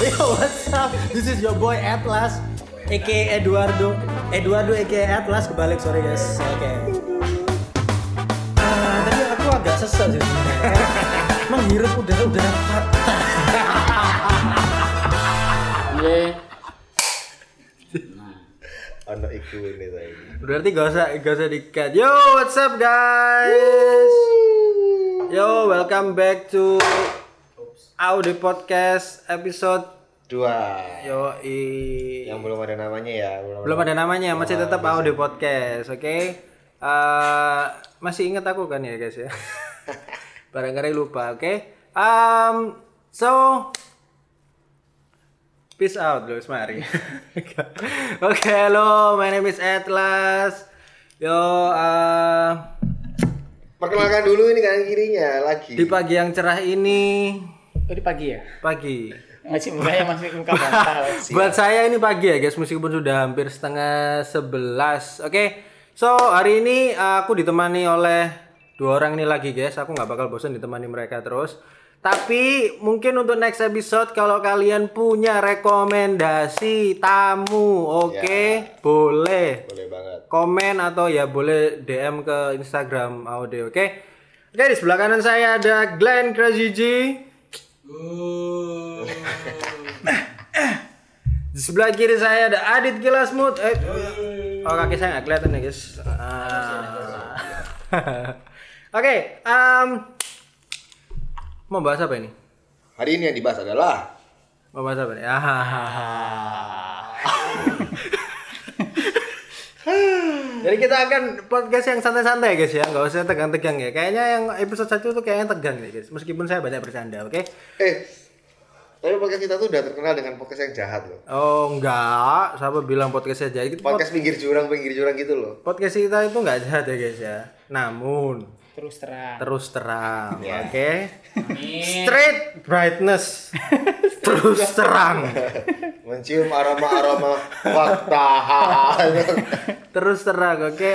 Yo, what's up? This is your boy Atlas, aka Eduardo aka Atlas, kebalik, sorry guys. Oke. Tadi aku agak sesat sih sebenarnya. Menghirup udara fakta. Iya. Ono iku ini tadi. Berarti gak usah di-cut. Yo, what's up guys? Yo, welcome back to Audio Podcast episode 2. Yo, Yang belum ada namanya ya, belum ada namanya, masih tetap Audio Podcast, oke? Masih ingat aku kan ya guys ya? Barangkali lupa, oke? So peace out guys, mari. Oke, hello, my name is Atlas. Yo, perkenalkan dulu ini kanan kirinya lagi. di pagi yang cerah ini, Oh, di pagi ya? pagi. Masih muka bantal. Buat saya ini pagi ya guys, meskipun sudah hampir setengah 11. Oke, so hari ini aku ditemani oleh 2 orang ini lagi guys. Aku nggak bakal bosan ditemani mereka terus. Tapi mungkin untuk next episode kalau kalian punya rekomendasi tamu, oke, boleh. Boleh banget. Komen atau ya boleh DM ke Instagram Audio, oke? Oke, di sebelah kanan saya ada Glenn Crazy G. Di sebelah kiri saya ada Adit Gilasmut. Oh, kaki saya nggak kelihatan ya guys. Oke, mau bahas apa ini? Hari ini yang dibahas adalah Mau bahas apa nih? Jadi kita akan podcast yang santai-santai guys ya, nggak usah tegang-tegang ya. Kayaknya yang episode 1 tuh kayaknya tegang nih guys. Meskipun saya banyak bercanda, oke? tapi podcast kita tuh udah terkenal dengan podcast yang jahat loh. Oh enggak, siapa bilang podcast saya jahat? Podcast pinggir jurang gitu loh. Podcast kita itu nggak jahat ya guys ya. Namun Terus terang. Ya. oke? Straight brightness. Terus terang. Mencium aroma fakta. Terus terang, oke?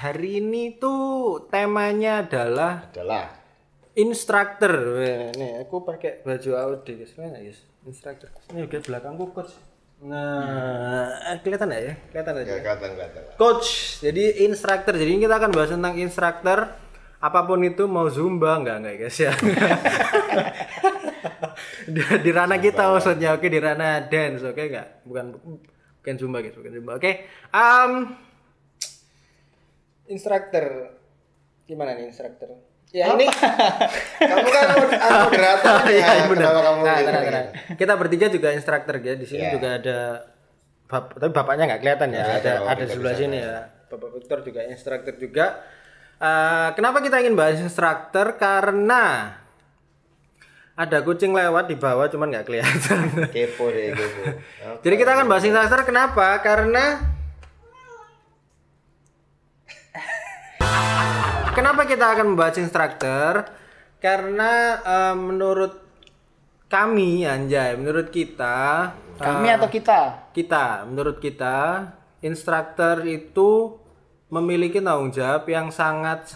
Hari ini tuh temanya adalah instructor. Nih, aku pakai baju Audi guys. Mana guys? Instructor. Ini di belakangku coach. Nah, kelihatan enggak ya? Kelihatan aja. Ya, kelihatan. Coach. Jadi instructor. Jadi kita akan bahas tentang instructor. Apapun itu, mau zumba enggak guys ya. di ranah kita maksudnya, oke, di ranah dance, oke enggak? Bukan zumba guys, bukan zumba. Oke. Instructor. Gimana nih instructor? Ya ini Kamu kan moderator ya. Kenapa kamu tenang. Kita bertiga juga instruktur ya. Di sini juga ada tapi bapaknya nggak kelihatan ya. Ada di sebelah sini ya. Bapak Victor juga instruktur juga. Kenapa kita ingin bahas instruktur? Karena ada kucing lewat di bawah cuman nggak kelihatan. Kepo. Jadi kita akan bahas instruktur. Kenapa? Kenapa kita akan membahas instruktur? Karena menurut kita, Kami atau kita? menurut kita, instruktur itu memiliki tanggung jawab yang sangat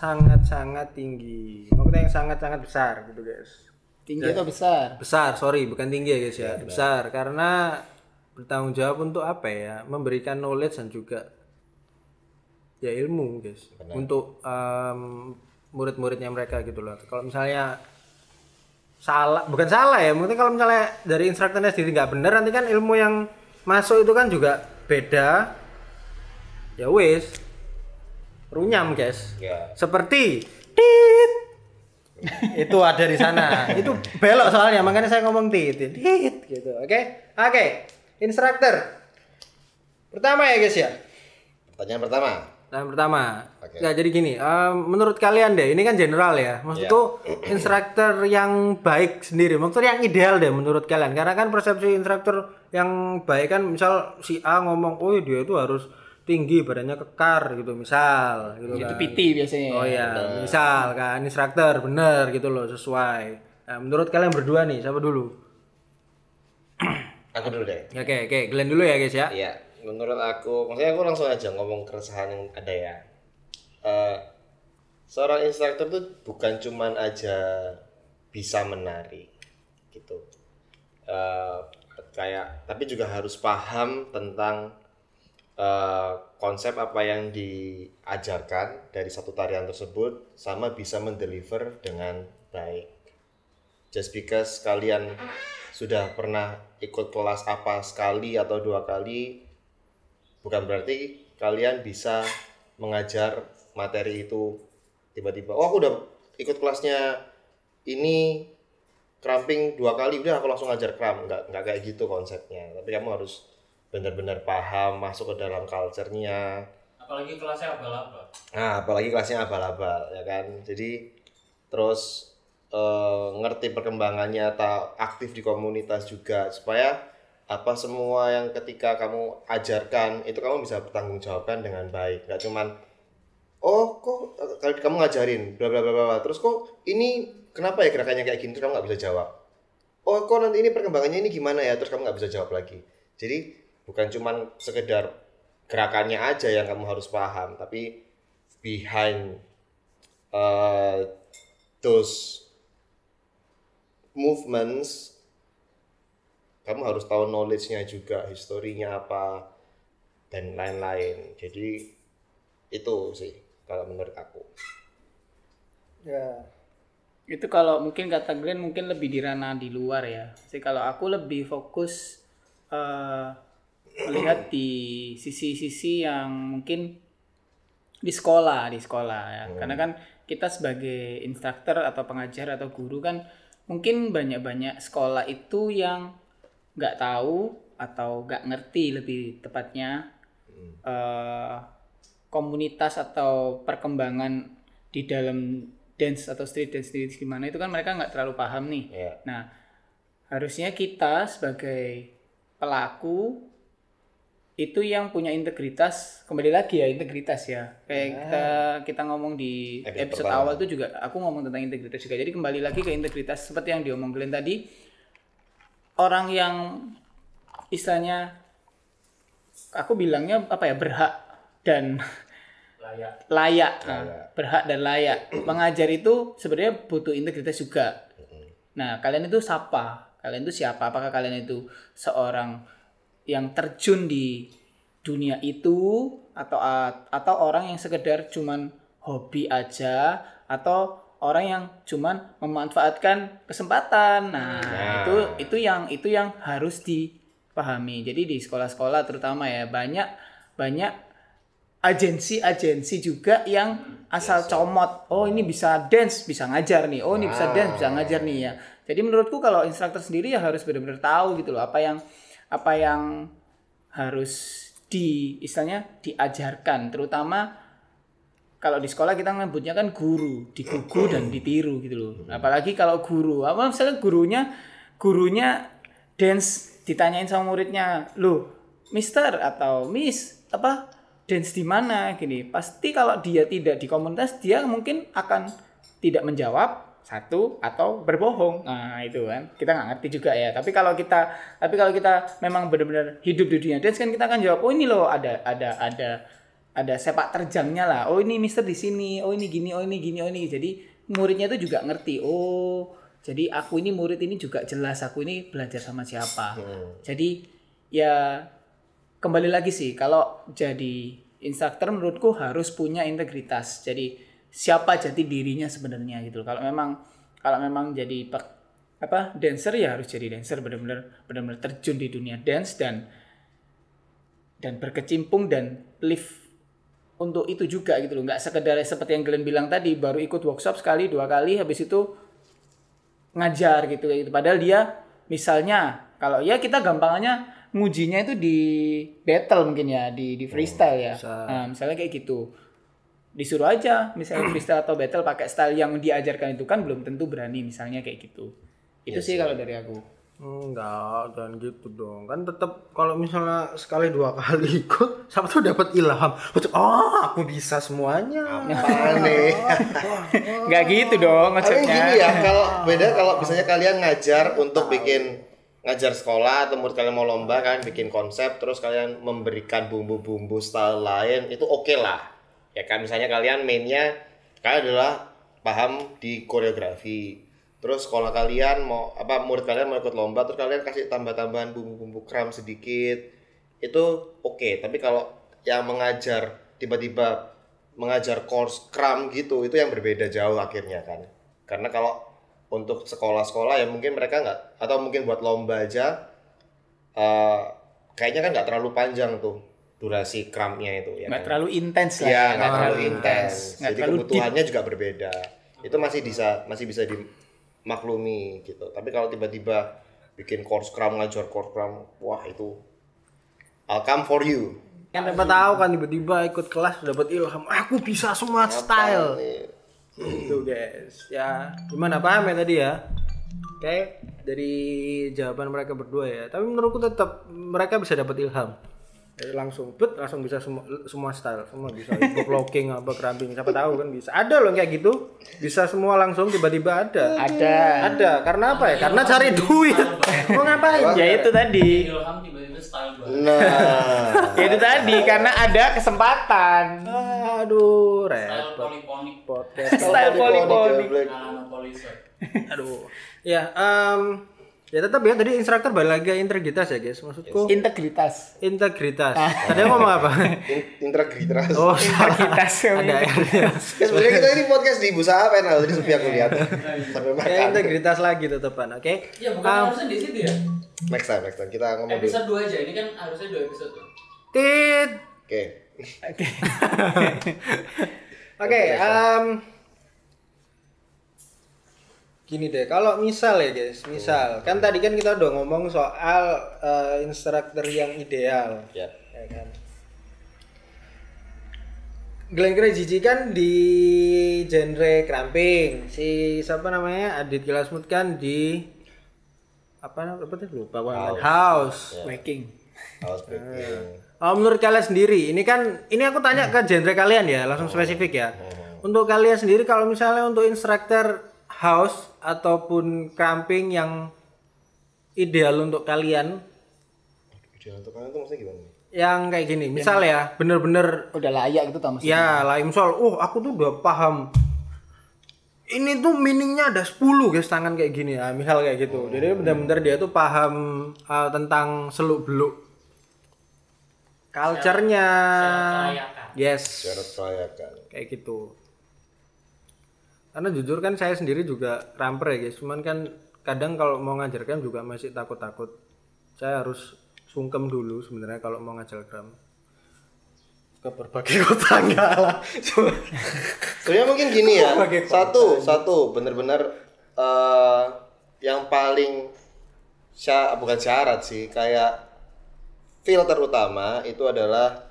tinggi. Maksudnya yang sangat besar gitu guys. Tinggi atau besar? Besar, sorry, bukan tinggi ya guys ya. Besar karena bertanggung jawab untuk apa ya? Memberikan knowledge dan juga ya ilmu guys. Benar. Untuk murid-muridnya mereka gitu loh. Kalau misalnya bukan salah ya, mungkin kalau misalnya dari instrukturnya sendiri nggak benar, nanti kan ilmu yang masuk itu kan juga beda. Ya wes, runyam guys. Ya. Seperti tit. Itu ada di sana. Itu belok soalnya, makanya saya ngomong tit gitu. Oke. Instruktur. Pertama ya guys ya. Pertanyaan pertama. Okay. Ya jadi gini, menurut kalian deh, ini kan general ya. Maksudku instruktur yang baik sendiri, maksudnya yang ideal deh menurut kalian. Karena kan persepsi instruktur yang baik kan, misal si A ngomong, oh dia itu harus tinggi, badannya kekar gitu, misal. Gitu Itu kan. PT biasanya. Oh iya, misal kan instruktur bener gitu loh, sesuai. Nah, menurut kalian berdua nih, siapa dulu? Aku dulu deh. Oke, Glenn dulu ya guys ya. Iya. Menurut aku, maksudnya aku langsung aja ngomong keresahan yang ada ya. Seorang instruktur tuh bukan cuman aja bisa menari gitu. kayak tapi juga harus paham tentang konsep apa yang diajarkan dari satu tarian tersebut sama bisa mendeliver dengan baik. Just because kalian sudah pernah ikut kelas apa sekali atau 2 kali bukan berarti kalian bisa mengajar materi itu tiba-tiba aku udah ikut kelasnya ini cramping 2 kali udah aku langsung ngajar cramp. Enggak kayak gitu konsepnya. Tapi kamu harus benar-benar paham, masuk ke dalam culture-nya. Apalagi kelasnya abal-abal. Nah, apalagi kelasnya abal-abal, ya kan. Jadi terus ngerti perkembangannya atau aktif di komunitas juga supaya apa semua yang ketika kamu ajarkan itu kamu bisa bertanggungjawabkan dengan baik. Nggak cuman oh kok kamu ngajarin bla bla bla bla terus kok ini kenapa ya gerakannya kayak gini terus kamu nggak bisa jawab. Oh kok nanti ini perkembangannya ini gimana ya terus kamu nggak bisa jawab lagi. Jadi bukan cuman sekedar gerakannya aja yang kamu harus paham, tapi behind those movements kamu harus tahu knowledge-nya juga, historinya apa dan lain-lain. Jadi itu sih kalau menurut aku. Ya. Itu kalau mungkin kata Glenn mungkin lebih di ranah di luar ya. Jadi kalau aku lebih fokus melihat di sisi-sisi yang mungkin di sekolah ya. Karena kan kita sebagai instruktur atau pengajar atau guru kan mungkin banyak sekolah itu yang nggak tahu atau nggak ngerti lebih tepatnya komunitas atau perkembangan di dalam dance atau street dance gimana itu kan mereka nggak terlalu paham nih. Yeah. Nah harusnya kita sebagai pelaku itu yang punya integritas, kembali lagi ya integritas ya kayak kita ngomong di episode awal itu juga aku ngomong tentang integritas juga. Jadi kembali lagi ke integritas seperti yang diomong Glenn tadi, orang yang istilahnya aku bilangnya apa ya berhak dan layak. Berhak dan layak mengajar itu sebenarnya butuh integritas juga. Nah kalian itu siapa? Kalian itu siapa? Apakah kalian itu seorang yang terjun di dunia itu atau orang yang sekedar cuman hobi aja atau orang yang cuman memanfaatkan kesempatan. Nah, itu yang harus dipahami. Jadi di sekolah-sekolah terutama ya banyak agensi juga yang asal comot. Oh, ini bisa dance, bisa ngajar nih. Oh, ini bisa dance, bisa ngajar nih ya. Jadi menurutku kalau instruktur sendiri ya harus benar-benar tahu gitu loh apa yang harus istilahnya diajarkan, terutama kalau di sekolah kita nyebutnya kan guru, digugu dan ditiru gitu loh. Apalagi kalau guru, apa misalnya gurunya dance ditanyain sama muridnya, "Loh, Mister atau Miss, apa dance di mana?" gini. Pasti kalau dia tidak di komunitas dia mungkin akan tidak menjawab satu atau berbohong. Nah itu kan kita nggak ngerti juga ya. Tapi kalau kita memang benar-benar hidup di dunia dance kan kita akan jawab, oh ini loh ada sepak terjangnya lah. Oh ini Mister di sini. Oh ini gini. Oh ini gini. Oh ini. Jadi muridnya itu juga ngerti. Oh jadi aku ini murid ini juga jelas aku ini belajar sama siapa. Jadi ya kembali lagi sih kalau jadi instruktur menurutku harus punya integritas. Jadi siapa jati dirinya sebenarnya gitu. Kalau memang jadi dancer ya harus jadi dancer benar-benar terjun di dunia dance dan berkecimpung dan live untuk itu juga gitu loh. Nggak sekedar seperti yang Glenn bilang tadi baru ikut workshop sekali 2 kali habis itu ngajar gitu. Padahal dia misalnya kalau ya kita gampangannya ngujinya itu di battle mungkin ya di freestyle ya. Nah, misalnya kayak gitu. Disuruh aja misalnya freestyle atau battle pakai style yang diajarkan itu kan belum tentu berani misalnya kayak gitu. Itu sih kalau dari aku. Enggak, jangan gitu dong. Kan tetap kalau misalnya sekali 2 kali ikut, siapa tuh dapat ilham. Oh, aku bisa semuanya. Aneh. Enggak gitu dong Tapi maksudnya. gini ya, kalau misalnya kalian ngajar untuk ngajar sekolah atau murid kalian mau lomba kan bikin konsep terus kalian memberikan bumbu-bumbu style lain itu oke lah. Ya kan misalnya kalian mainnya kalian adalah paham di koreografi Terus sekolah kalian mau murid kalian mau ikut lomba, terus kalian kasih tambah-tambahan bumbu-bumbu kram sedikit, itu oke. Tapi kalau yang tiba-tiba mengajar course kram gitu, itu yang berbeda jauh akhirnya kan. Karena kalau untuk sekolah-sekolah ya mungkin mereka nggak, atau mungkin buat lomba aja kayaknya kan nggak terlalu panjang tuh durasi crampnya itu ya Nggak kan? terlalu intens lah. Ya nggak terlalu intens, Nggak jadi terlalu kebutuhannya juga berbeda. Itu masih bisa dimaklumi gitu. Tapi kalau tiba-tiba bikin course cram, ngajar course cram, wah itu I'll come for you. Kan siapa tahu kan tiba-tiba ikut kelas dapat ilham, aku bisa semua style. Itu guys. Ya, gimana paham ya tadi ya? Oke, dari jawaban mereka berdua ya. Tapi menurutku tetap mereka bisa dapat ilham. Jadi langsung bisa semua style, semua bisa hip locking apa cramping, siapa tahu kan bisa. Ada loh kayak gitu. Bisa semua langsung tiba-tiba ada. Ada. Karena apa ya? Karena cari duit. Mau ngapain? Ya itu tadi. Ilham tiba-tiba style baru. Nah, Ya itu tadi karena ada kesempatan. Aduh, Style repot poliponik. podcast. Style poliponik. Ala poliser. Aduh. Ya, ya tetap ya tadi instruktur balik lagi ke integritas ya guys. Maksudku Integritas. integritas. Tadi aku ngomong apa? integritas. Oh, salah. Integritas. Ada R-nya. Ya, sebenarnya kita ini podcast di Busa Panel tadi Sofia aku lihat sampai Ya makan. integritas lagi tetepan, oke? Ya bukan harusnya di situ ya. Next time kita ngomong dulu. Episode 2 aja. Ini kan harusnya 2 episode tuh. Tit. Oke. Oke, gini deh, kalau misal ya guys, kan tadi kan kita udah ngomong soal instruktur yang ideal, Ya. ya kan? Glenn Crazy kan di genre cramping, si siapa namanya Adit Gilasmut kan di apa tuh lupa banget. House. Waking. House breaking. Menurut kalian sendiri, ini aku tanya ke genre kalian ya, langsung spesifik ya. Untuk kalian sendiri kalau misalnya untuk instruktur house ataupun cramping yang ideal untuk kalian, Ideal untuk kalian tuh maksudnya gimana? yang kayak gini, misal ya, bener-bener Udah layak gitu tau maksudnya. ya lah, misal, aku tuh udah paham. Ini tuh meaningnya ada 10 guys tangan kayak gini ya, misal kayak gitu. Jadi benar-benar dia tuh paham tentang seluk-beluk culture-nya. Yes. Syarat kelayakan. Kayak gitu. Karena jujur kan saya sendiri juga cramper ya guys. Cuman kan kadang kalau mau ngajarkan juga masih takut-takut. Saya harus sungkem dulu sebenarnya kalau mau ngajar cram. Ke berbagai kota enggak lah. Sebenarnya mungkin gini ya. Satu benar-benar yang paling bukan syarat sih, kayak filter utama itu adalah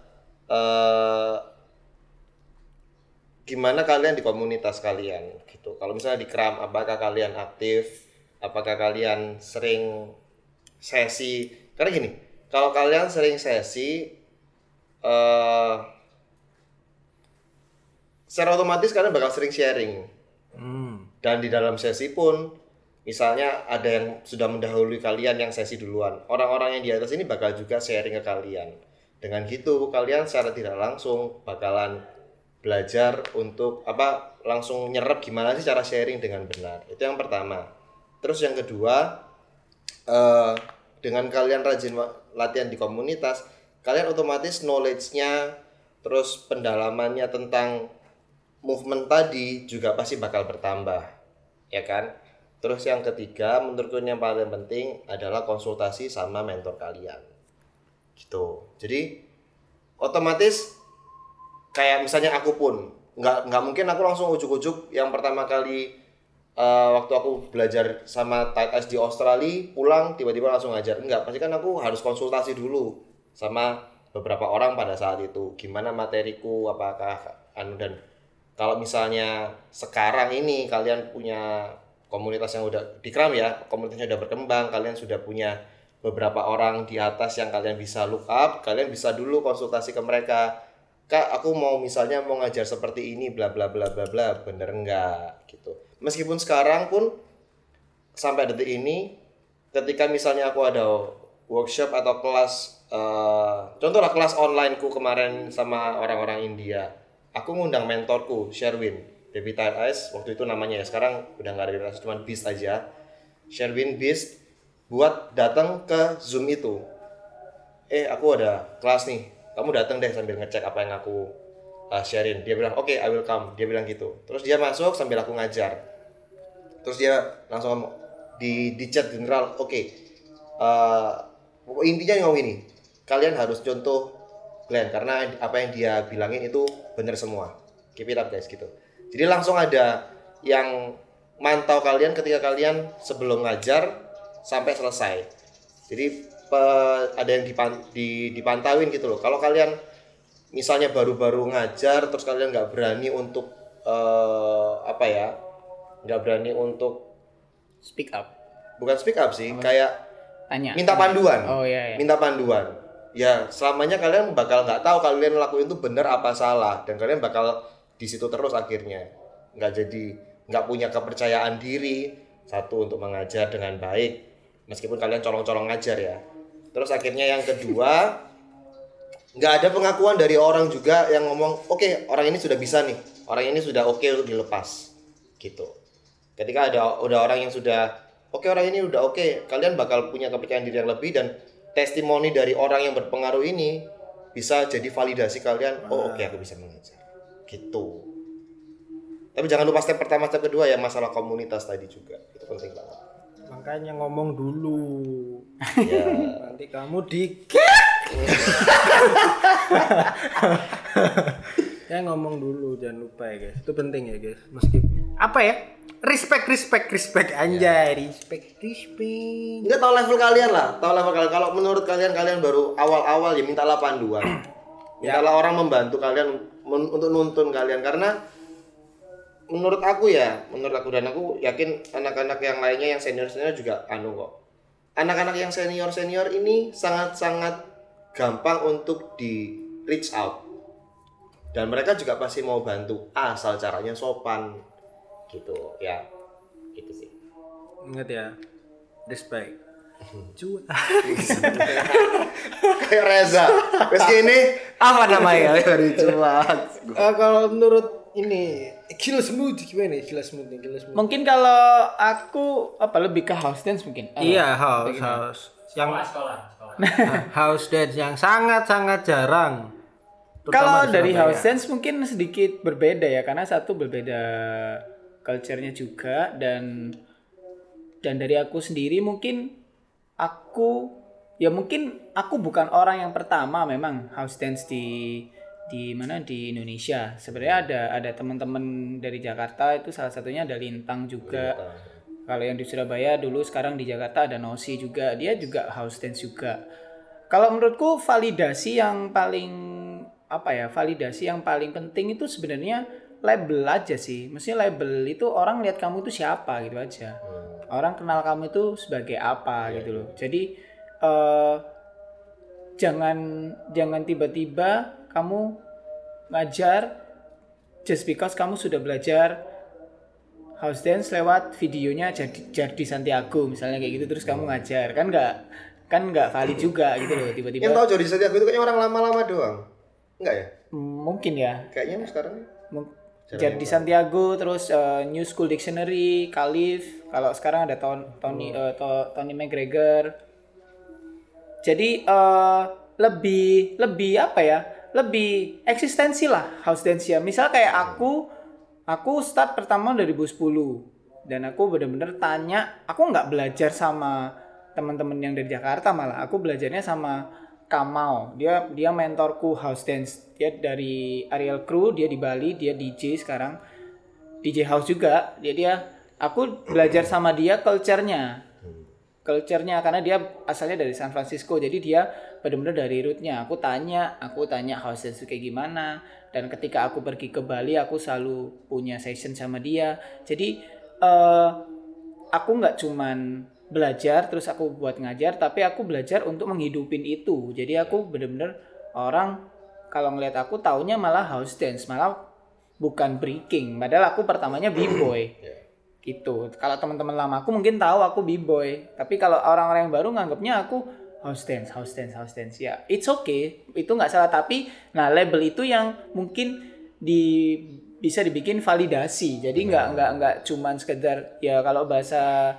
gimana kalian di komunitas kalian gitu. Kalau misalnya di Kram, apakah kalian aktif, apakah kalian sering sesi. Karena gini, kalau kalian sering sesi secara otomatis kalian bakal sering sharing. Dan di dalam sesi pun misalnya ada yang sudah mendahului kalian yang sesi duluan, orang-orang yang di atas ini bakal juga sharing ke kalian. Dengan gitu kalian secara tidak langsung bakalan belajar untuk langsung nyerap gimana sih cara sharing dengan benar. Itu yang pertama. Terus yang kedua, dengan kalian rajin latihan di komunitas, kalian otomatis knowledge-nya terus pendalamannya tentang movement tadi juga pasti bakal bertambah, ya kan? Terus yang ketiga, menurutku yang paling penting adalah konsultasi sama mentor kalian. Gitu. Jadi otomatis kayak misalnya aku pun nggak mungkin aku langsung ujuk-ujuk yang pertama kali waktu aku belajar sama Tight Ice di Australia pulang tiba-tiba langsung ngajar. Enggak, pasti kan aku harus konsultasi dulu sama beberapa orang pada saat itu. Gimana materiku, apakah dan kalau misalnya sekarang ini kalian punya komunitas yang udah di Kram ya, komunitasnya udah berkembang, kalian sudah punya beberapa orang di atas yang kalian bisa look up, kalian bisa dulu konsultasi ke mereka. Kak, aku mau misalnya mau ngajar seperti ini bla bla bla bla bla, bener enggak gitu. Meskipun sekarang pun sampai detik ini ketika misalnya aku ada workshop atau kelas contohlah kelas online ku kemarin sama orang-orang India, aku ngundang mentorku Sherwin. Baby Tired Eyes waktu itu namanya ya, sekarang udah nggak ada di kelas, cuma Beast aja. Sherwin Beast buat datang ke Zoom itu. Aku ada kelas nih, kamu datang deh sambil ngecek apa yang aku sharein. Dia bilang oke, I will come. Dia bilang gitu. Terus dia masuk sambil aku ngajar. Terus dia langsung ngomong di chat general, intinya ngomong ini, kalian harus contoh Glenn karena apa yang dia bilangin itu benar semua. Keep it up guys gitu. Jadi langsung ada yang mantau kalian ketika kalian sebelum ngajar sampai selesai. Jadi ada yang dipantauin gitu loh. Kalau kalian misalnya baru-baru ngajar terus kalian nggak berani untuk nggak berani untuk Speak up. bukan speak up sih, kayak Tanya. minta panduan. Oh iya. Minta panduan. Ya selamanya kalian bakal nggak tahu kalian lakuin itu benar apa salah, dan kalian bakal di situ terus akhirnya nggak punya kepercayaan diri satu untuk mengajar dengan baik meskipun kalian colong-colong ngajar ya. Terus akhirnya yang kedua, nggak ada pengakuan dari orang juga yang ngomong oke, orang ini sudah bisa nih, orang ini sudah oke untuk dilepas gitu. Ketika udah orang yang sudah oke, orang ini udah oke, kalian bakal punya kepercayaan diri yang lebih, dan testimoni dari orang yang berpengaruh ini bisa jadi validasi kalian. Oke, aku bisa mengajar gitu. Tapi jangan lupa step pertama, step kedua ya, masalah komunitas tadi juga itu penting banget. Makanya ngomong dulu. Ya. Nanti kamu ya ngomong dulu, jangan lupa ya guys. Itu penting ya guys. Meskipun apa ya? Respect anjay, respect. Enggak, tahu level kalian lah, tahu level kalian. Kalau menurut kalian baru awal-awal ya mintalah panduan. Mintalah orang membantu kalian untuk nuntun kalian, karena menurut aku dan aku yakin anak-anak yang lainnya yang senior juga kok. Anak-anak yang senior ini sangat-sangat gampang untuk di reach out. Dan mereka juga pasti mau bantu asal caranya sopan gitu ya. Gitu sih. Ingat ya. Respect. Cuek. Kayak Reza. Wes gini Apa namanya? dari cuak. Kalau menurut ini gila smooth gimana? Gila smooth. Mungkin kalau aku lebih ke house dance mungkin. Iya, house. Yang Sekolah. house dance yang sangat-sangat jarang. Kalau Terutama di dari Surabaya. house dance mungkin sedikit berbeda ya, karena satu berbeda culture-nya juga, dan dari aku sendiri mungkin aku bukan orang yang pertama memang house dance di Indonesia. Sebenarnya ada teman-teman dari Jakarta, itu salah satunya ada Lintang juga. Kalau yang di Surabaya dulu, sekarang di Jakarta ada Nosi juga, dia juga house dance juga. Kalau menurutku validasi yang paling penting itu sebenarnya label aja sih. Maksudnya label itu orang lihat kamu itu siapa gitu aja. Orang kenal kamu itu sebagai apa gitu loh. Jadi jangan tiba-tiba kamu ngajar just because kamu sudah belajar house dance lewat videonya Jardi Santiago misalnya kayak gitu, terus kamu ngajar, kan nggak valid juga gitu loh tiba-tiba. Yang tahu Jardi Santiago itu kayaknya orang lama-lama doang. Enggak ya? Mungkin ya. Kayaknya sekarang Jardi Santiago, terus New School Dictionary, Khalif. Kalau sekarang ada Tony McGregor. Jadi lebih eksistensi lah house dance ya. Misal kayak aku start pertama 2010 dan aku benar-benar tanya, aku nggak belajar sama teman-teman yang dari Jakarta, malah aku belajarnya sama Kamau. Dia mentorku house dance. Dia dari Ariel Crew, dia di Bali, dia DJ sekarang. DJ house juga. Aku belajar sama dia culture-nya karena dia asalnya dari San Francisco. Jadi dia benar-benar dari root-nya. Aku tanya house dance itu kayak gimana. Dan ketika aku pergi ke Bali, aku selalu punya session sama dia. Jadi aku nggak cuman belajar terus aku buat ngajar, tapi aku belajar untuk menghidupin itu. Jadi aku bener-bener orang kalau ngeliat aku taunya malah house dance, malah bukan breaking. Padahal aku pertamanya b-boy. Gitu. Kalau teman-teman lama aku mungkin tahu aku b-boy, tapi kalau orang-orang yang baru nganggapnya aku house dance. Ya, it's okay. Itu nggak salah, tapi label itu yang mungkin bisa dibikin validasi. Jadi nggak cuman sekedar ya kalau bahasa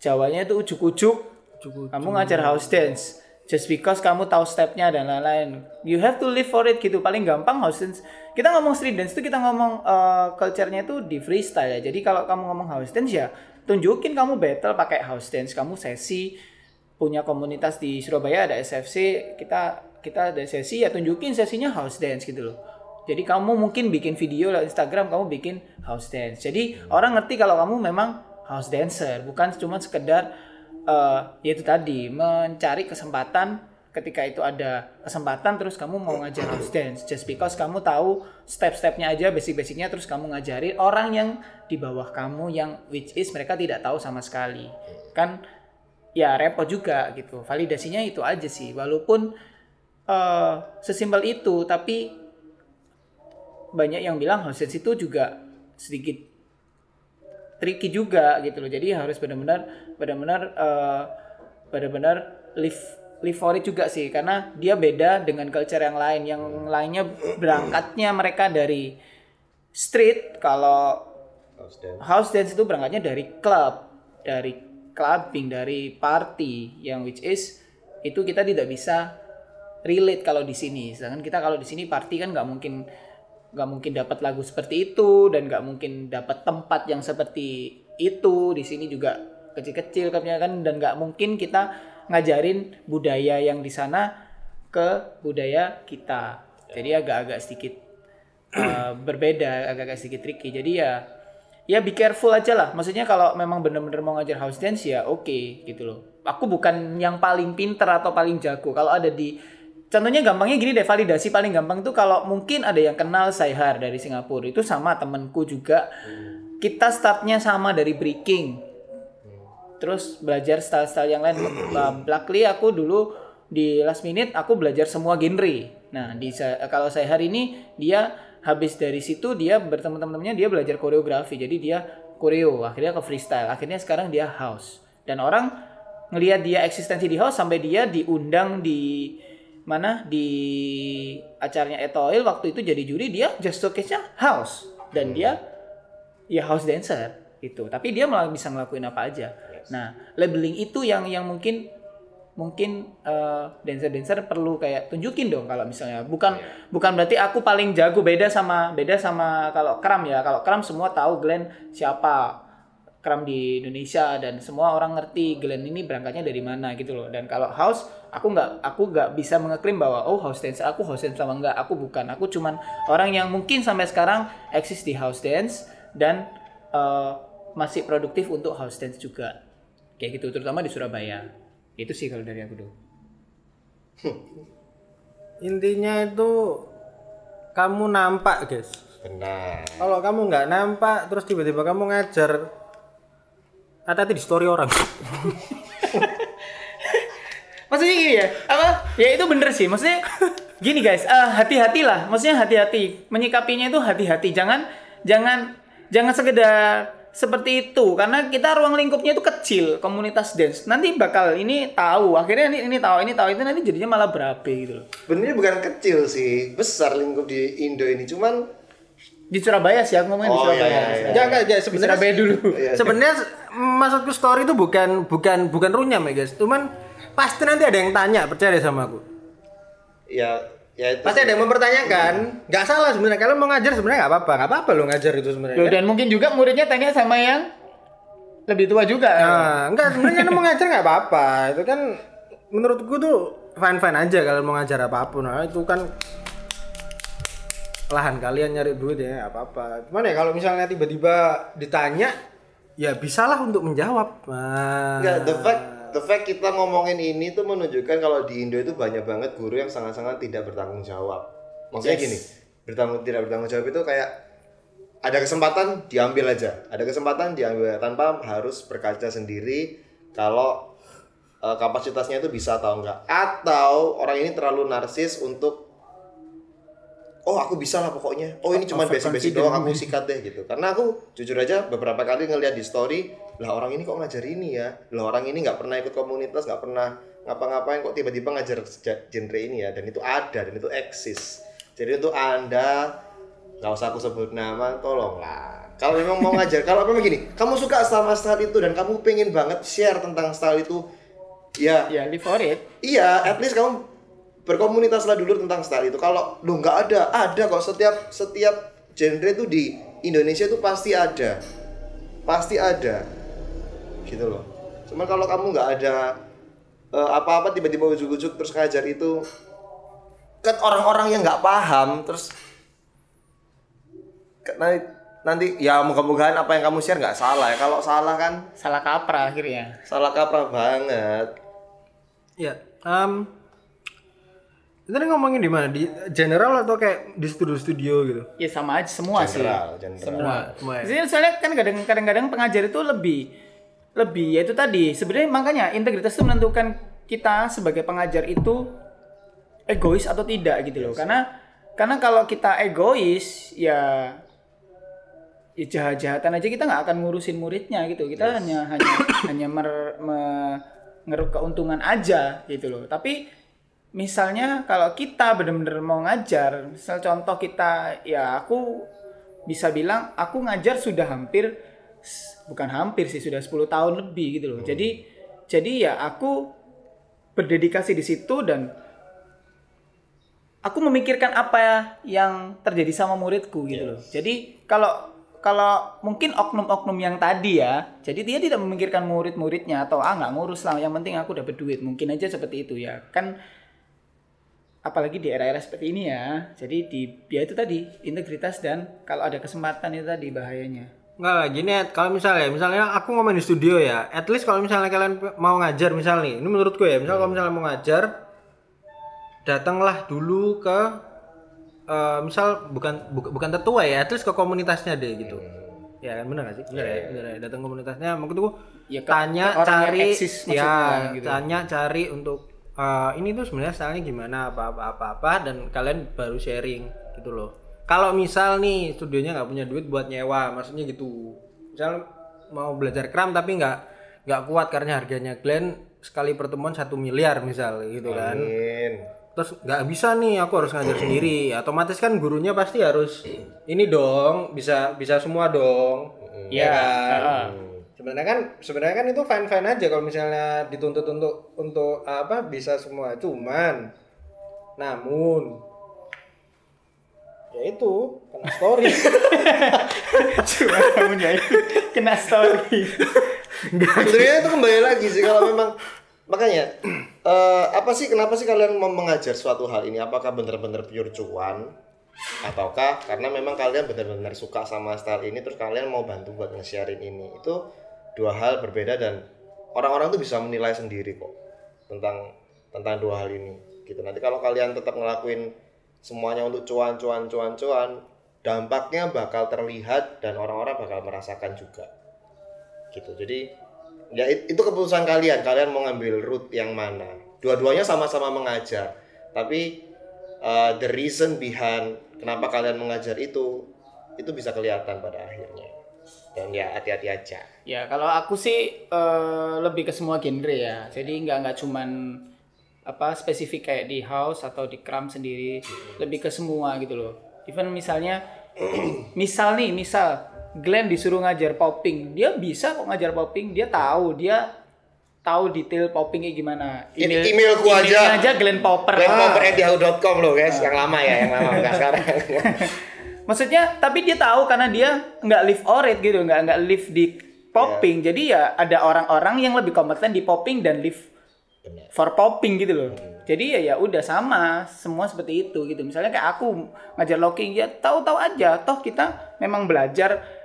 Jawanya itu ujuk-ujuk kamu ngajar house dance just because kamu tahu stepnya dan lain-lain. You have to live for it gitu. Paling gampang house dance. Kita ngomong street dance itu kita ngomong culture-nya itu di freestyle ya. Jadi kalau kamu ngomong house dance ya tunjukin kamu battle pakai house dance. Kamu sesi punya komunitas di Surabaya ada SFC, kita ada sesi ya tunjukin sesinya house dance gitu loh. Jadi kamu mungkin bikin video lewat Instagram, kamu bikin house dance. Jadi orang ngerti kalau kamu memang house dancer, bukan cuma sekedar yaitu tadi mencari kesempatan ketika itu ada kesempatan terus kamu mau ngajar house dance just because kamu tahu step-stepnya aja, basic-basicnya terus kamu ngajarin orang yang di bawah kamu yang which is mereka tidak tahu sama sekali. Kan ya repot juga gitu. Validasinya itu aja sih. Walaupun sesimpel itu tapi banyak yang bilang house dance itu juga sedikit tricky juga gitu loh. Jadi harus benar-benar live for it juga sih, karena dia beda dengan culture yang lain. Yang lainnya berangkatnya mereka dari street, kalau house dance itu berangkatnya dari club, dari clubbing, dari party yang which is itu kita tidak bisa relate kalau di sini. Sedangkan kita kalau di sini party kan nggak mungkin dapat lagu seperti itu dan nggak mungkin dapat tempat yang seperti itu. Di sini juga kecil-kecil kan, dan nggak mungkin kita ngajarin budaya yang di sana ke budaya kita. Jadi agak-agak sedikit berbeda, agak-agak sedikit tricky. Jadi ya be careful aja lah. Maksudnya kalau memang benar-benar mau ngajar house dance ya oke gitu loh. Aku bukan yang paling pinter atau paling jago. Kalau ada contohnya gampangnya gini deh, validasi paling gampang tuh kalau mungkin ada yang kenal Saihar dari Singapura, itu sama temenku juga. Kita startnya sama dari breaking, terus belajar style-style yang lain. Luckily aku dulu di last minute aku belajar semua genre. Nah kalau Saihar ini dia habis dari situ dia bertemu teman-temannya, dia belajar koreografi, jadi dia koreo, akhirnya ke freestyle, akhirnya sekarang dia house. Dan orang ngelihat dia eksistensi di house sampai dia diundang di acaranya Etoil waktu itu jadi juri, dia just showcase-nya house dan dia ya house dancer gitu, tapi dia malah bisa ngelakuin apa aja. Nah labeling itu yang mungkin dancer perlu kayak tunjukin dong. Kalau misalnya bukan berarti aku paling jago, beda sama kalau Kram ya. Kalau Kram semua tahu Glenn siapa, Kram di Indonesia, dan semua orang ngerti Glenn ini berangkatnya dari mana gitu loh. Dan kalau house aku nggak bisa mengeklaim bahwa house dance aku house dance sama enggak. Aku bukan, aku cuman orang yang mungkin sampai sekarang eksis di house dance dan masih produktif untuk house dance juga kayak gitu, terutama di Surabaya. Itu sih kalau dari aku dulu. Intinya itu kamu nampak guys. Benar. Kalau kamu nggak nampak terus tiba-tiba kamu ngajar, hati-hati di story orang. Maksudnya gini ya, ya itu bener sih. Maksudnya gini guys, hati-hatilah. Maksudnya hati-hati, menyikapinya itu hati-hati. Jangan sekedar seperti itu, karena kita ruang lingkupnya itu kecil, komunitas dance. Nanti bakal ini tahu, akhirnya ini tahu itu nanti jadinya malah berabe gitu loh. Benernya bukan kecil sih, besar lingkup di Indo ini, cuman di Surabaya sih, aku ngomongin di Surabaya. Enggak, sebenarnya Surabaya dulu. Sebenarnya maksudku story itu bukan runyam ya guys. Cuman pasti nanti ada yang tanya, percaya deh sama aku. Ya itu pasti ada yang mempertanyakan. Nggak salah sebenarnya, kalau mau ngajar sebenarnya nggak apa-apa lo ngajar itu sebenarnya. Loh, dan mungkin juga muridnya tanya sama yang lebih tua juga. Nah, enggak, sebenarnya mau ngajar nggak apa-apa. Itu kan menurutku tuh fine aja kalau mau ngajar apapun. Nah, itu kan lahan kalian nyari duit ya apa-apa. Cuman ya kalau misalnya tiba-tiba ditanya, ya bisalah untuk menjawab. Enggak, the fact kita ngomongin ini tuh menunjukkan kalau di Indo itu banyak banget guru yang sangat-sangat tidak bertanggung jawab. Maksudnya gini, tidak bertanggung jawab itu kayak ada kesempatan diambil aja, tanpa harus berkaca sendiri kalau kapasitasnya itu bisa atau enggak. Atau orang ini terlalu narsis untuk aku bisa lah pokoknya. Ini cuma basic doang, aku sikat deh gitu. Karena aku jujur aja beberapa kali ngeliat di story, lah orang ini kok ngajar ini ya, lah orang ini nggak pernah ikut komunitas, nggak pernah ngapa-ngapain, kok tiba-tiba ngajar genre ini ya. Dan itu ada, dan itu eksis. Jadi untuk Anda nggak usah aku sebut nama, tolonglah. Kalau memang mau ngajar, kalau memang gini, kamu suka sama style itu dan kamu pengen banget share tentang style itu, ya live for it. Iya, at least kamu berkomunitaslah dulu tentang style itu. Kalau lu nggak ada kok, setiap genre itu di Indonesia itu pasti ada, gitu loh. Cuman kalau kamu nggak ada apa-apa tiba-tiba ujuk-ujuk terus ngajar itu, kan orang-orang yang nggak paham terus nanti ya moga-mogaan apa yang kamu share nggak salah ya. Kalau salah kan Salah kaprah akhirnya. salah kaprah banget. Ya, itu ngomongin di mana? Di general atau kayak di studio gitu? Ya sama aja semua General. Semua. Semua ya? Jadi soalnya kan kadang-kadang pengajar itu lebih ya itu tadi. Sebenarnya makanya integritas itu menentukan kita sebagai pengajar itu egois atau tidak gitu loh. Karena kalau kita egois ya jahat-jahatan aja kita nggak akan ngurusin muridnya gitu. Kita hanya ngeruk keuntungan aja gitu loh. Tapi misalnya kalau kita benar-benar mau ngajar, misal contoh kita, ya aku bisa bilang aku ngajar sudah bukan hampir sih, sudah 10 tahun lebih gitu loh. Jadi ya aku berdedikasi di situ dan aku memikirkan apa yang terjadi sama muridku gitu loh. Jadi kalau mungkin oknum-oknum yang tadi ya, jadi dia tidak memikirkan murid-muridnya atau nggak ngurus lah, yang penting aku dapat duit, mungkin aja seperti itu ya kan. Apalagi di era-era seperti ini ya, jadi dia itu tadi integritas dan kalau ada kesempatan itu tadi bahayanya. Enggak lah, gini kalau misalnya aku ngomong di studio ya, at least kalau misalnya kalian mau ngajar misalnya nih, ini menurutku ya, misal kalau misalnya mau ngajar, datanglah dulu ke misal bukan tetua ya, at least ke komunitasnya deh gitu. Ya kan, benar gak sih? Benar ya, datang komunitasnya, mungkin tuh Ya, tanya orang yang cari eksis ya, maksudnya, gitu. tanya cari untuk ini tuh sebenarnya stylenya gimana, apa dan kalian baru sharing gitu loh. Kalau misal nih studionya nggak punya duit buat nyewa, maksudnya gitu, misal mau belajar kram tapi nggak kuat karena harganya Glenn sekali pertemuan 1 miliar misal gitu kan. Terus nggak bisa nih, aku harus ngajar sendiri, otomatis kan gurunya pasti harus ini dong, bisa semua dong. Ya kan? Sebenarnya kan itu fine aja kalau misalnya dituntut untuk apa bisa semua, namun ya itu kena story. Cuma ya itu kena story. Sebenarnya itu kembali lagi sih, kalau memang makanya kenapa sih kalian mau mengajar suatu hal ini? Apakah benar-benar pure cuan, ataukah karena memang kalian benar-benar suka sama style ini terus kalian mau bantu buat nge-sharein ini? Itu dua hal berbeda dan orang-orang tuh bisa menilai sendiri kok tentang dua hal ini gitu. Nanti kalau kalian tetap ngelakuin semuanya untuk cuan, dampaknya bakal terlihat dan orang-orang bakal merasakan juga gitu. Jadi ya itu keputusan kalian mau ngambil route yang mana. Dua-duanya sama-sama mengajar, tapi the reason behind kenapa kalian mengajar itu bisa kelihatan pada akhirnya. Dan ya hati-hati aja. Ya kalau aku sih lebih ke semua genre ya. Jadi nggak cuman spesifik kayak di house atau di kram sendiri, lebih ke semua gitu loh. Even misalnya misal Glenn disuruh ngajar popping, dia bisa kok ngajar popping, dia tahu detail poppingnya gimana. Emailku aja Glenn Popper. glenn@yahoo.com loh guys, yang lama enggak sekarang. Maksudnya tapi dia tahu karena dia nggak live or it gitu, nggak live di popping. Jadi ya ada orang-orang yang lebih kompeten di popping dan live for popping gitu loh. Jadi ya udah sama, semua seperti itu gitu. Misalnya kayak aku ngajar locking, ya tahu-tahu aja, toh kita memang belajar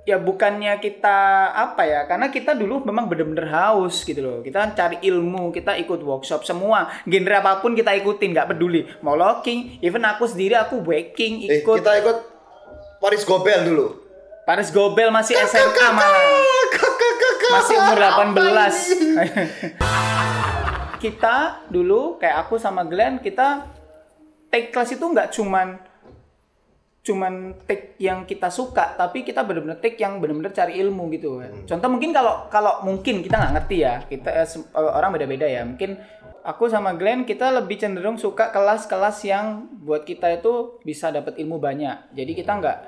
ya bukannya kita karena kita dulu memang bener-bener haus gitu loh. Kita cari ilmu, kita ikut workshop semua, genre apapun kita ikutin, nggak peduli mau locking, even aku sendiri aku waking ikut. Kita ikut Paris Gobel dulu. Paris Gobel masih SMA malah. Masih umur 18. Kita dulu kayak aku sama Glenn, kita take class itu nggak cuman cuman take yang kita suka, tapi kita benar-benar take yang benar-benar cari ilmu gitu kan. Contoh mungkin kalau mungkin kita nggak ngerti ya, kita orang beda-beda ya. Mungkin aku sama Glenn kita lebih cenderung suka kelas-kelas yang buat kita itu bisa dapat ilmu banyak. Jadi kita nggak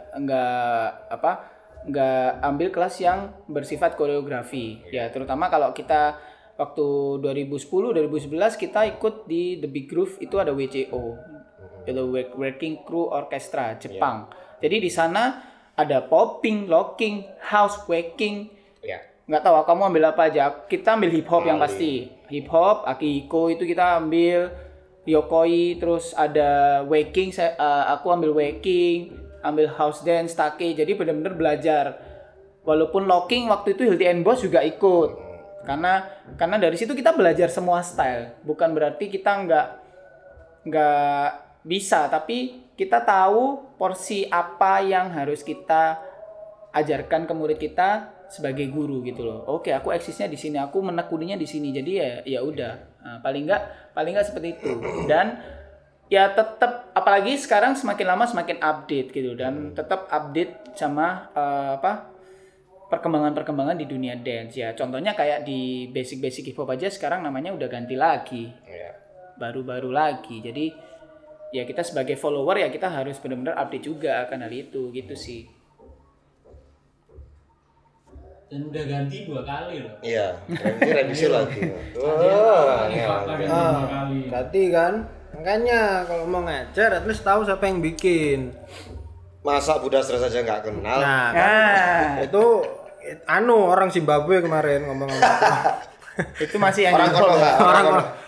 ambil kelas yang bersifat koreografi. Ya terutama kalau kita waktu 2010-2011 kita ikut di The Big Groove, itu ada WCO, itu Working Crew Orchestra Jepang. Jadi di sana ada popping, locking, house, waking. Nggak tahu kamu ambil apa aja. Kita ambil hip hop yang pasti. Hip hop, akihiko itu kita ambil, yokoi, terus ada waking, aku ambil waking, ambil house dance, take. Jadi benar-benar belajar. Walaupun locking waktu itu Hilti and Boss juga ikut. Karena dari situ kita belajar semua style. Bukan berarti kita nggak bisa, tapi kita tahu porsi apa yang harus kita ajarkan ke murid kita sebagai guru gitu loh. Oke, aku eksisnya di sini, aku menekuninya di sini. Jadi ya udah. Nah, paling nggak seperti itu. Dan ya tetap, apalagi sekarang semakin lama semakin update gitu, dan tetap update sama perkembangan di dunia dance ya. Contohnya kayak di basic hip hop aja sekarang namanya udah ganti lagi. Baru-baru lagi. Jadi ya kita sebagai follower ya kita harus benar-benar update juga akan hal itu gitu sih. Dan udah ganti 2 kali loh. Iya, revisi lagi. Ganti kan? Makanya kalau mau ngajar at least tahu siapa yang bikin. Masa Budastra saja nggak kenal? Nah, kan, itu orang Zimbabwe kemarin ngomong-ngomong. Itu masih yang orang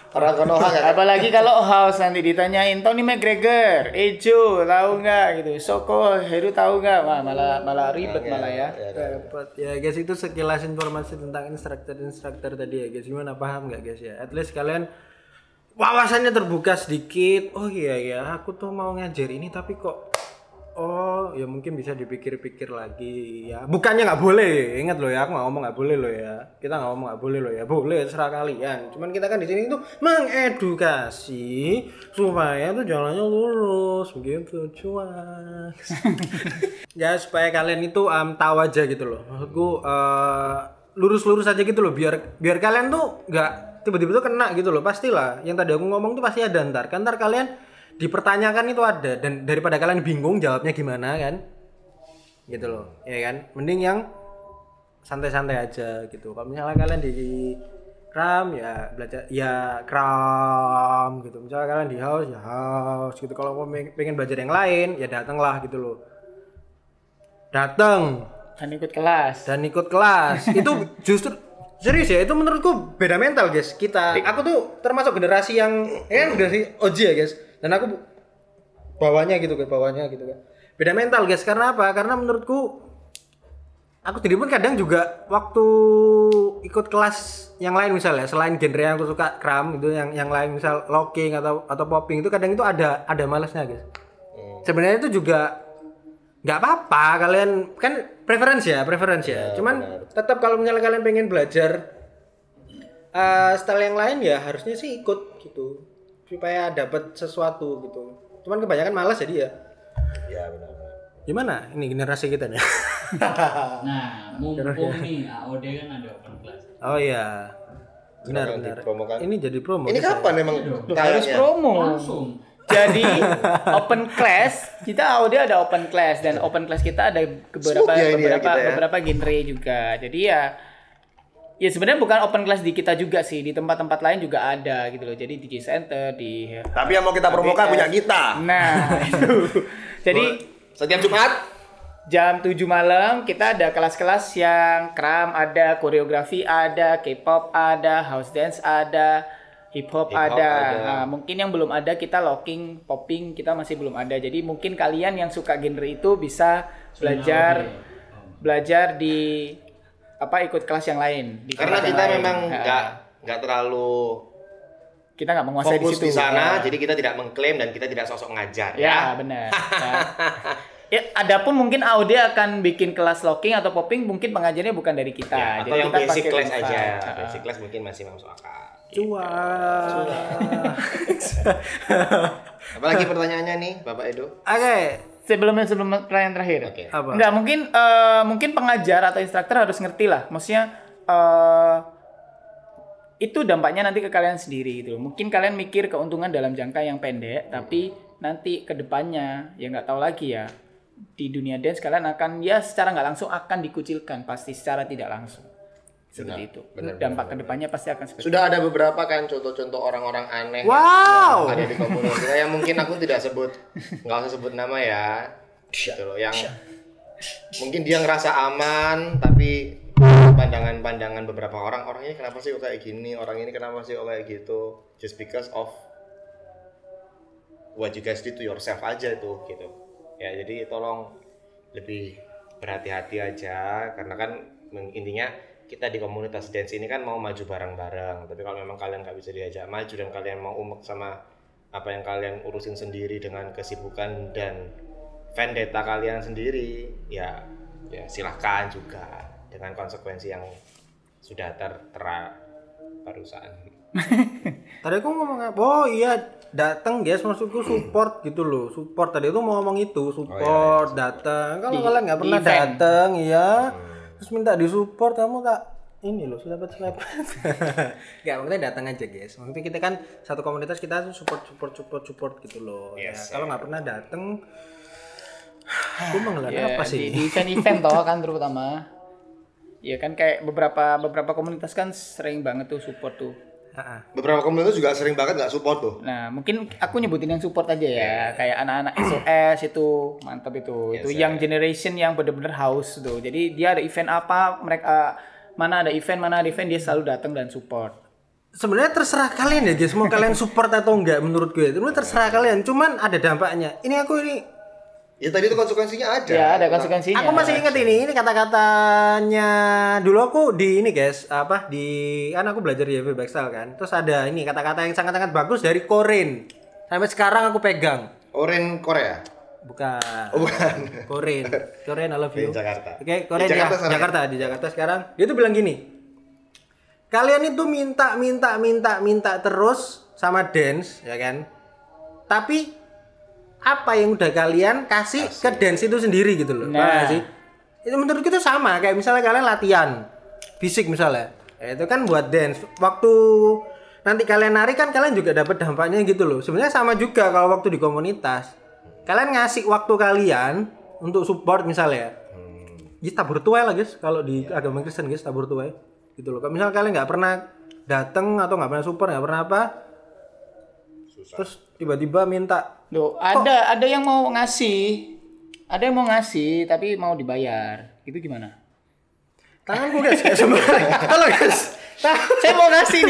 Konoha kan? Apalagi kalau house nanti ditanyain Tony McGregor, Ejo tahu nggak gitu, Soko Heru tahu nggak, wah malah ribet malah ya. Repot ya guys, itu sekilas informasi tentang instruktur tadi ya guys. Gimana, paham nggak guys ya? At least kalian wawasannya terbuka sedikit. Oh iya aku tuh mau ngajar ini tapi kok ya mungkin bisa dipikir-pikir lagi ya. Bukannya nggak boleh, ingat loh ya, aku nggak ngomong nggak boleh loh ya. Kita nggak ngomong nggak boleh loh ya, boleh serah kalian. Cuman kita kan di sini tuh mengedukasi supaya tuh jalannya lurus begitu, cuan. Ya supaya kalian itu tahu aja gitu loh. Maksudku lurus-lurus aja gitu loh, biar kalian tuh nggak tiba-tiba tuh kena gitu loh. Pastilah yang tadi aku ngomong tuh pasti ada ntar kalian dipertanyakan itu ada, dan daripada kalian bingung jawabnya gimana kan gitu loh ya kan, mending yang santai-santai aja gitu. Kalau misalnya kalian di kram ya belajar ya kram gitu, misalnya kalian di house ya house gitu. Kalau mau pengen belajar yang lain ya datanglah gitu loh, datang dan ikut kelas itu justru serius ya, itu menurutku beda mental guys. Aku tuh termasuk generasi yang generasi OG ya guys, dan aku bawahnya gitu kan. Beda mental guys, karena apa? Karena menurutku aku sendiri pun kadang juga waktu ikut kelas yang lain misalnya, selain genre yang aku suka kram itu, yang lain misal locking atau popping itu kadang itu ada malesnya guys. Sebenarnya itu juga nggak apa-apa, kalian kan preferensi ya. Cuman tetap kalau misalnya kalian pengen belajar style yang lain ya harusnya sih ikut gitu, supaya dapat sesuatu gitu. Cuman kebanyakan malas jadi ya. Ya benar. Gimana ini generasi kita nih? Nah, mumpung nih AOD kan ada open class. Oh iya. Benar. Ini jadi promo. Ini kapan emang harus promo Langsung. Jadi open class, kita AOD ada open class, dan open class kita ada beberapa genre juga. Jadi ya sebenarnya bukan open class di kita juga sih, di tempat-tempat lain juga ada gitu loh. Jadi DJ Center di Tapi yang mau kita promokan punya kita. Nah, itu. Jadi setiap Jumat jam 7 malam kita ada kelas-kelas yang kram ada, koreografi ada, K-pop ada, house dance ada, hip hop ada. Nah, mungkin yang belum ada kita locking, popping kita masih belum ada. Jadi mungkin kalian yang suka genre itu bisa belajar di ikut kelas yang lain. Karena kita memang nggak terlalu kita nggak menguasai fokus di situ. Di sana, jadi kita tidak mengklaim dan kita tidak sosok ngajar. Ya benar. Ya, adapun mungkin AOD akan bikin kelas locking atau popping, mungkin pengajarnya bukan dari kita. Ya, atau jadi yang kita basic class wifi aja. Basic class mungkin masih masuk akal. Cuan. Apalagi pertanyaannya nih, Bapak Edo? Oke. Sebelum pertanyaan terakhir. Oke. Apa? Enggak, mungkin pengajar atau instruktur harus ngerti lah. Maksudnya itu dampaknya nanti ke kalian sendiri gitu. Mungkin kalian mikir keuntungan dalam jangka yang pendek, tapi nanti ke depannya ya nggak tahu lagi ya. Di dunia dance kalian akan ya secara nggak langsung akan dikucilkan pasti secara tidak langsung. Seperti itu. Dampak ke depannya pasti akan seperti Sudah ada beberapa kan contoh-contoh orang-orang aneh Wow. yang ada di komunitas kita yang mungkin aku tidak sebut, nggak usah sebut nama ya, gitu loh. Yang mungkin dia ngerasa aman, tapi pandangan beberapa orang ini kenapa sih kok kayak gini, orang ini kenapa sih kok kayak gitu, just because of what you guys did to yourself aja itu, gitu. Ya jadi tolong lebih berhati-hati aja, karena kan intinya kita di komunitas dance ini kan mau maju bareng-bareng. Tapi kalau memang kalian nggak bisa diajak maju dan kalian mau umek sama apa yang kalian urusin sendiri dengan kesibukan dan vendetta kalian sendiri, ya silahkan juga dengan konsekuensi yang sudah tertera barusan. Tadi aku ngomong apa? Oh iya, datang guys, maksudku support gitu loh. Support tadi itu mau ngomong itu, support, datang. Kalau kalian nggak pernah datang, ya terus minta disupport, kamu tak ini loh, selamat. Nggak, maksudnya datang aja guys. Maksudnya kita kan satu komunitas, kita tuh support gitu loh. Yes, ya, kalau nggak pernah datang, aku mau ngeliat apa sih? Di event toh kan terutama. Ya kan kayak beberapa komunitas kan sering banget tuh support tuh. Beberapa komunitas juga sering banget nggak support tuh. Nah, mungkin aku nyebutin yang support aja ya. Kayak anak-anak SOS itu mantap itu. Itu yang generation yang bener-bener haus tuh. Jadi dia ada event apa, mereka mana ada event dia selalu datang dan support. Sebenarnya terserah kalian ya guys, mau kalian support atau enggak menurut gue. Itu terserah kalian. Cuman ada dampaknya. Ya tadi itu konsekuensinya ada. Ya, ada konsekuensinya. Aku masih ingat ini kata-katanya dulu aku di ini guys, kan aku belajar di FB Backstal kan. Terus ada ini kata-kata yang sangat-sangat bagus dari Korin. Sampai sekarang aku pegang. Oren Korea. Bukan. Oh, bukan. Korin, I love you. Di Jakarta. Oke, Korin Di ya. Jakarta Di Jakarta sekarang. Dia tuh bilang gini. Kalian itu minta terus sama dance, ya kan? Tapi apa yang udah kalian kasih ke dance itu sendiri gitu loh. Paham gak sih? Itu menurut kita sama kayak misalnya kalian latihan fisik misalnya. Itu kan buat dance. Waktu nanti kalian nari kan kalian juga dapat dampaknya gitu loh. Sebenarnya sama juga kalau waktu di komunitas. Kalian ngasih waktu kalian untuk support misalnya. Ya tabur tuai lah guys, kalau di agama Kristen guys tabur tuai. Gitu loh. Kalau misalnya kalian nggak pernah datang atau nggak pernah support, nggak pernah apa, susah. Terus tiba-tiba minta. Loh, ada yang mau ngasih, tapi mau dibayar. Itu gimana? Tanganku guys, kayak sebenarnya. Halo guys. Saya mau ngasih.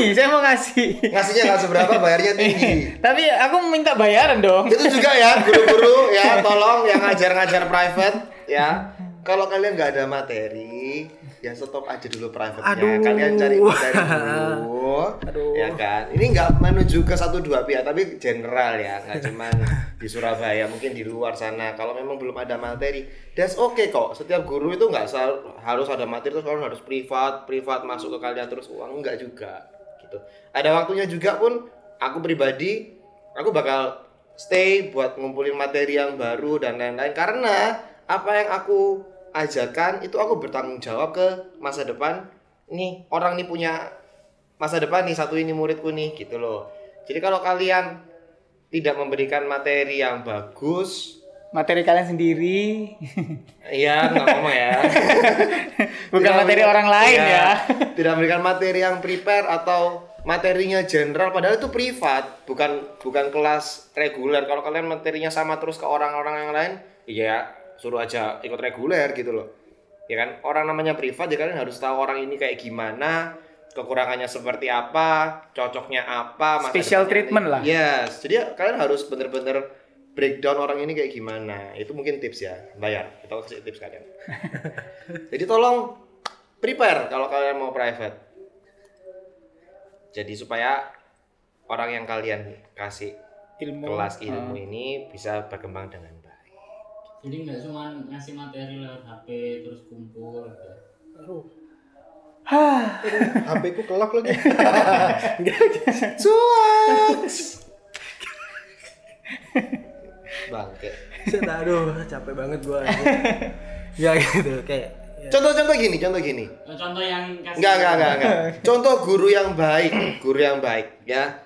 Ngasihnya nggak seberapa, bayarnya tinggi. Tapi aku minta bayaran dong. Itu juga ya, guru-guru ya, tolong yang ngajar-ngajar private ya. Kalau kalian nggak ada materi, ya stop aja dulu private-nya. Kalian cari materi dulu. Ya kan. Ini nggak menuju ke 1-2 pihak, tapi general ya, nggak cuman di Surabaya, mungkin di luar sana. Kalau memang belum ada materi, that's okay kok. Setiap guru itu nggak harus ada materi terus kalian harus privat masuk ke kalian terus uang, enggak juga gitu. Ada waktunya juga pun aku pribadi aku bakal stay buat ngumpulin materi yang baru dan lain-lain, karena apa yang aku ajarkan itu aku bertanggung jawab ke masa depan. Nih orang nih punya masa depan nih, satu ini muridku nih gitu loh. Jadi kalau kalian tidak memberikan materi yang bagus, materi kalian sendiri. Iya, nggak ngomong ya. Bukan materi orang lain ya. Tidak memberikan materi yang prepare atau materinya general, padahal itu privat, bukan kelas reguler. Kalau kalian materinya sama terus ke orang-orang yang lain, ya suruh aja ikut reguler gitu loh. Ya kan, orang namanya privat, ya kalian harus tahu orang ini kayak gimana, kekurangannya seperti apa, cocoknya apa, special treatment lah. Yes, jadi kalian harus bener-bener breakdown orang ini kayak gimana. Itu mungkin tips ya, bayar. Kita kasih tips kalian. Jadi tolong prepare kalau kalian mau private. Jadi supaya orang yang kalian kasih kelas ilmu ini bisa berkembang dengan baik. Jadi nggak cuma ngasih materi lewat HP terus kumpul gitu. HP ku kelak lagi. Cuaks. Bangke. Aduh, capek banget gua. Ya gitu kayak. Ya. Contoh gini. Contoh yang kasih. Enggak. Contoh guru yang baik ya.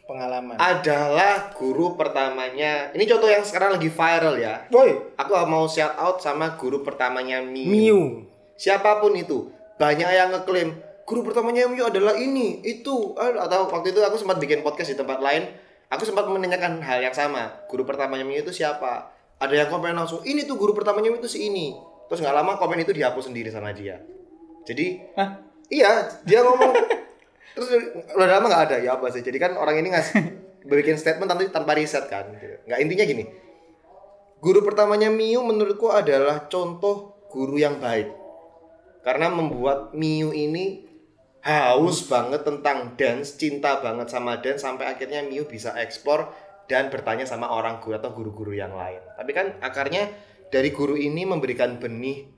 Pengalaman. Adalah guru pertamanya. Ini contoh yang sekarang lagi viral ya. Boy, Aku mau shout out sama guru pertamanya Miu. Siapapun itu, banyak yang ngeklaim guru pertamanya Miu adalah ini, itu. Atau waktu itu aku sempat bikin podcast di tempat lain, aku sempat menanyakan hal yang sama. Guru pertamanya Miu itu siapa? Ada yang komen langsung, ini tuh guru pertamanya Miu itu si ini. Terus nggak lama komen itu dihapus sendiri sama dia. Jadi, iya, dia ngomong. Terus udah lama nggak ada, ya apa sih? Jadi kan orang ini bikin statement tanpa riset kan. Nggak, intinya gini. Guru pertamanya Miu menurutku adalah contoh guru yang baik. Karena membuat Miu ini haus banget tentang dance, cinta banget sama dance, sampai akhirnya Miu bisa eksplor dan bertanya sama orang guru atau guru-guru yang lain. Tapi kan akarnya dari guru ini memberikan benih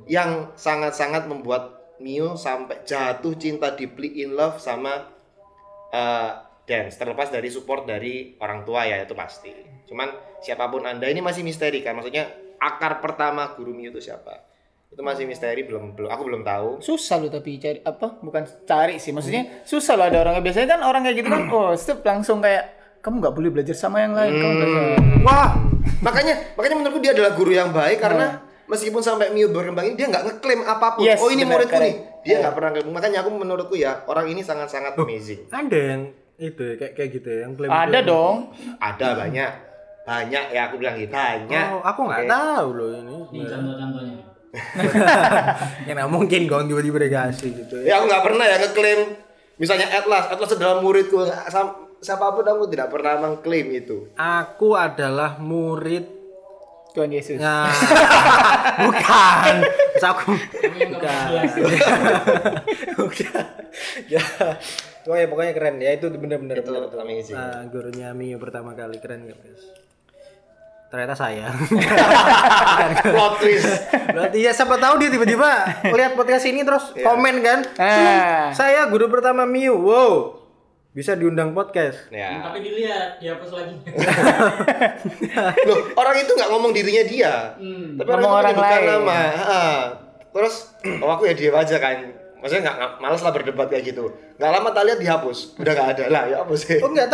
yang sangat-sangat membuat Miu sampai jatuh cinta, deeply in love sama dance. Terlepas dari support dari orang tua ya, itu pasti. Cuman siapapun Anda ini masih misteri kan. Maksudnya akar pertama guru Miu itu siapa? Itu masih misteri, aku belum tahu. Susah loh tapi cari apa? Bukan cari sih, maksudnya susah loh ada orang. Biasanya kan orang kayak gitu kan, step langsung kayak kamu nggak boleh belajar sama yang lain. Wah, makanya menurutku dia adalah guru yang baik karena meskipun sampai Miu berkembang ini dia nggak ngeklaim apapun. Yes, ini benar, muridku nih. Dia nggak pernah ngeklaim. Makanya aku menurutku ya orang ini sangat-sangat amazing. Ada yang itu kayak gitu ya, yang klaim. Ada dong. Ada banyak ya, aku bilang gitu banyak. Oh, aku nggak tahu loh ini. Ini contoh-contohnya. Ya nggak mungkin kau tiba-tiba dikasih gitu Ya aku nggak pernah ya ngeklaim. Misalnya Atlas adalah muridku. Siapapun aku tidak pernah mengklaim itu. Aku adalah murid Tuhan Yesus. Nah, bukan. Terus aku bukan. Ya. Pokoknya keren ya, itu benar-benar Itu amazing. Nah, gurunya Miu pertama kali keren guys. Ternyata saya. Plot twist. Berarti ya siapa tahu dia tiba-tiba lihat podcast ini terus komen kan. Saya guru pertama Miu. Wow. Bisa diundang podcast. Ya. Tapi dilihat, dihapus lagi. Loh, orang itu nggak ngomong dirinya dia. Tapi orang itu menyebutkan nama. Terus aku ya diam aja kan. Maksudnya nggak malas lah berdebat kayak gitu. Nggak lama tak lihat dihapus. Udah nggak ada lah, ya apa sih? Oh enggak,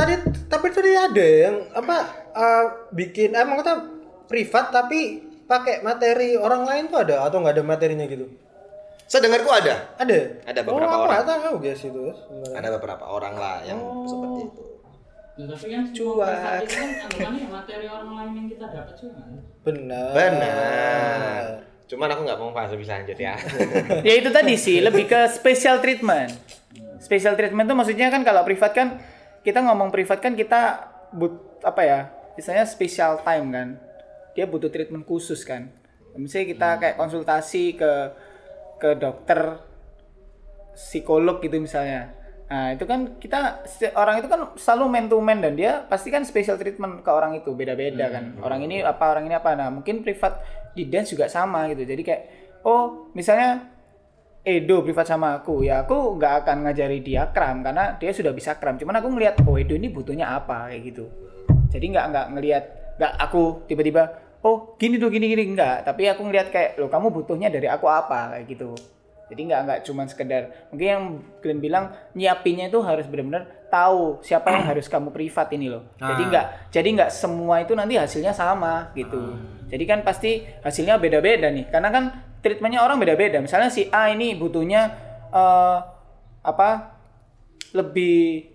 tapi tadi ada yang bikin maksudnya privat tapi pakai materi orang lain tuh ada atau nggak ada materinya gitu? Saya dengarku ada. Ada beberapa orang. Aku nggak tahu guys itu. Ada beberapa orang lah yang seperti itu. Ya, tapi kan cuak. Itu kan anggapannya materi orang lain yang kita dapat juga. Benar. Cuman aku nggak mau bahas lebih lanjut ya. Ya itu tadi sih lebih ke special treatment. Special treatment itu maksudnya kan kalau privat kan kita ngomong privat kan kita istilahnya special time kan. Dia butuh treatment khusus kan. Misalnya kita kayak konsultasi ke dokter psikolog gitu misalnya. Nah, itu kan orang itu kan selalu man to man dan dia pasti kan special treatment ke orang itu beda-beda kan. Orang ini apa. Nah, mungkin privat di dance juga sama gitu. Jadi kayak misalnya Edo privat sama aku, ya aku nggak akan ngajari dia kram karena dia sudah bisa kram. Cuman aku ngelihat Edo ini butuhnya apa kayak gitu. Jadi nggak aku tiba-tiba gini enggak, tapi aku ngelihat kayak kamu butuhnya dari aku apa kayak gitu. Jadi nggak cuma sekedar mungkin yang kalian bilang nyiapinnya itu harus benar-benar tahu siapa yang harus kamu privat ini loh. Jadi nggak semua itu nanti hasilnya sama gitu. Jadi kan pasti hasilnya beda-beda nih karena kan treatmentnya orang beda-beda. Misalnya si A ini butuhnya lebih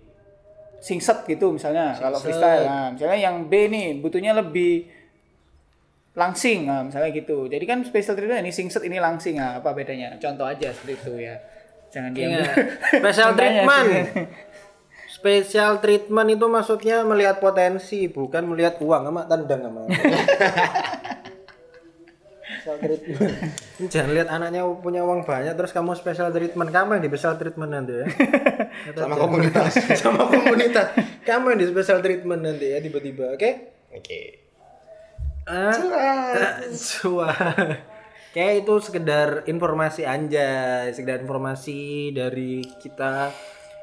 singset gitu misalnya kalau freestyle. Nah, misalnya yang B nih butuhnya lebih langsing, nah, misalnya gitu. Jadi kan special treatment ini singset ini langsing, nah, apa bedanya? Contoh aja seperti itu ya. Jangan diam. Special treatment. Special treatment itu maksudnya melihat potensi, bukan melihat uang sama tendang sama. Special treatment. Jangan lihat anaknya punya uang banyak terus kamu special treatment. Kamu yang di special treatment nanti ya. Sama komunitas. Kamu yang di special treatment nanti ya tiba-tiba, oke? Oke. Kayak itu sekedar informasi anjay, sekedar informasi dari kita.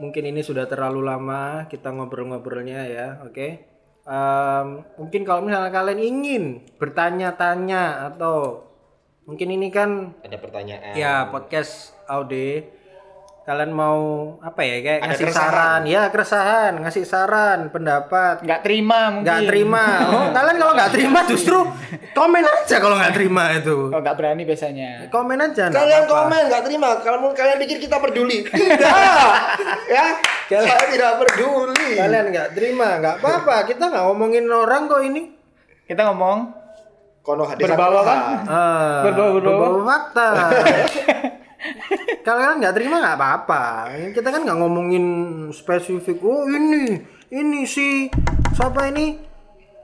Mungkin ini sudah terlalu lama kita ngobrol-ngobrolnya ya, oke? Mungkin kalau misalnya kalian ingin bertanya-tanya atau mungkin ini kan Ada pertanyaan. ya podcast Aude, kalian mau apa ya kayak Ada ngasih keresahan. saran, ya keresahan, ngasih saran, pendapat, Nggak terima mungkin. nggak terima. Oh, kalian kalau nggak terima justru komen aja kalau nggak terima itu. Oh, nggak berani biasanya. Komen aja. nggak Kalian apa-apa. komen nggak terima, kalau kalian pikir kita peduli. Tidak. Ya, saya tidak peduli. Kalian nggak terima, nggak apa-apa. Kita nggak ngomongin orang kok ini. Kita ngomong Kono hadis Berbawa kan? Berbau fakta. Kalau kalian nggak terima nggak apa-apa. Kita kan nggak ngomongin spesifik. Oh ini si siapa ini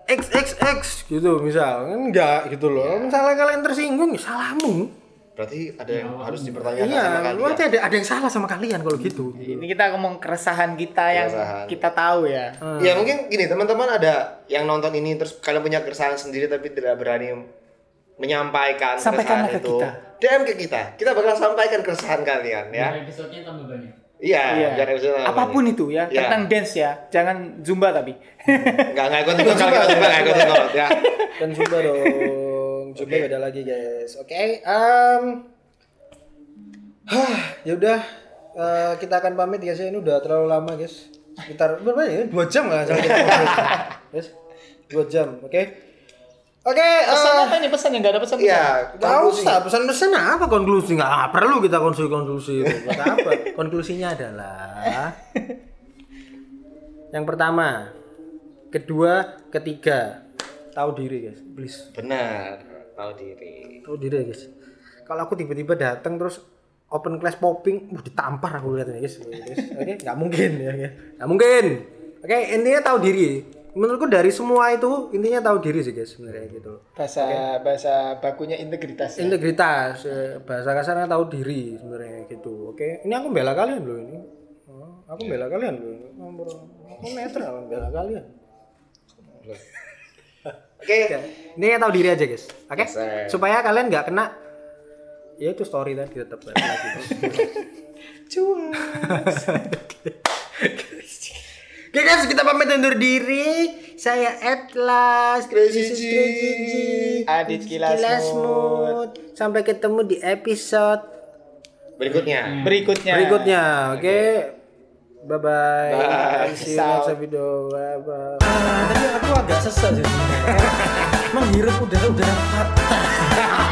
XXX gitu misal. Kan enggak gitu loh. Misalnya kalian tersinggung, ya salahmu. Berarti ada yang harus dipertanyakan sama Iya, kalian. berarti ada yang salah sama kalian kalau gitu. ini kita ngomong keresahan kita yang Keresahan. kita tahu ya. Ya mungkin gini teman-teman, ada yang nonton ini terus kalian punya keresahan sendiri tapi tidak berani menyampaikan Sampaikanlah keresahan ke itu. kita. DM ke kita bakal sampaikan keresahan kalian ya. Biar episode-nya tambah banyak. Iya, Iya. biar episode Apapun itu ya, Iya. tentang dance ya. Jangan zumba tapi. Enggak ikut ikut kalau kita coba enggak ikut ikut ya. Dan coba dong. Coba beda lagi guys. Oke. Ya udah, kita akan pamit guys ya. Ini udah terlalu lama guys. Sekitar berapa ya? 2 jam nggak salah kita pamit. Guys, 2 jam. Oke. Oke. Pesan apa ini? Pesan yang nggak ada pesan? Iya, Gak usah pesan-pesan apa konklusi, nggak perlu kita konklusi itu. Buat apa? Konklusinya adalah yang pertama, kedua, ketiga, tahu diri guys, please. Benar, tahu diri. Tahu diri guys. Kalau aku tiba-tiba datang terus open class popping, ditampar aku lihatnya guys. Oke, nggak mungkin ya, nggak mungkin. Oke, intinya tahu diri. Menurutku dari semua itu intinya tahu diri sih guys sebenarnya gitu. Bahasa bakunya integritas. Ya? Integritas, bahasa kasarnya tahu diri sebenarnya gitu. Oke, ini aku bela kalian loh ini. Aku bela kalian loh. Aku netral bela kalian. Oke. Ini tahu diri aja guys. Oke. Yes, sir. Supaya kalian nggak kena ya itu story tadi tetap balik lagi. Cuan. Oke guys, kita pamit undur diri. Saya Atlas, Crazy This is G. Crazy G, Adit Kilasmut. Sampai ketemu di episode Berikutnya. berikutnya. Oke. Bye bye. Bye. See you next video. Bye bye. Tadi aku agak sesat sih. Menghirup udara-udara